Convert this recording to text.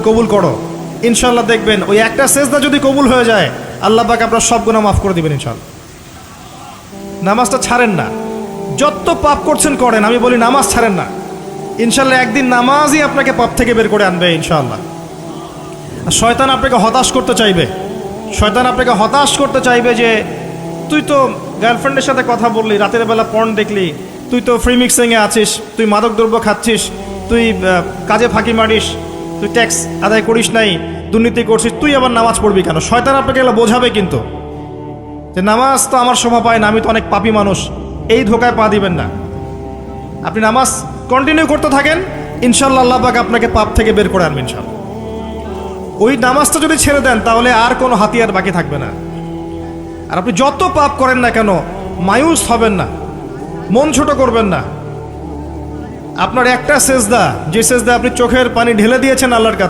কবুল করো, ইনশাল্লাহ দেখবেন ওই একটা সেজদা যদি কবুল হয়ে যায় আল্লাহ পাক আপনার সব গুনাহ মাফ করে দিবেন ইনশাল্লাহ। নামাজটা ছাড়েন না, যত পাপ করছেন করেন, আমি বলি নামাজ ছাড়েন না, ইনশাল্লাহ একদিন নামাজই আপনাকে পাপ থেকে বের করে আনবে ইনশাল্লাহ। আর শয়তান আপনাকে হতাশ করতে চাইবে, শয়তান আপনাকে হতাশ করতে চাইবে যে তুই তো গার্লফ্রেন্ডের সাথে কথা বললি, রাতের বেলা পর্ন দেখলি, তুই তো ফ্রি মিক্সিংয়ে আছিস, তুই মাদকদ্রব্য খাচ্ছিস, তুই কাজে ফাঁকি মারিস, তুই ট্যাক্স আদায় করিস নাই, দুর্নীতি করছিস, তুই আবার নামাজ পড়বি কেন? শয়তান আপনাকে এগুলো বোঝাবে কিন্তু, যে নামাজ তো আমার শোভা পায় না, আমি তো অনেক পাপী মানুষ। এই ধোকায় পা দিবেন না। আপনি নামাজ কন্টিনিউ করতে থাকেন, ইনশাল্লাহ আল্লাহ পাক আপনাকে পাপ থেকে বের করে আনবেন ইনশাল্লাহ। ওই নামাজটা যদি ছেড়ে দেন তাহলে আর কোনো হাতিয়ার বাকি থাকবে না। আর আপনি যত পাপ করেন না কেন মায়ুস হবেন না, মন ছোট করবেন না। আপনার একটা সেজদা, যে সেজদা আপনি চোখের পানি ঢেলে দিয়েছেন আল্লাহর কাছে,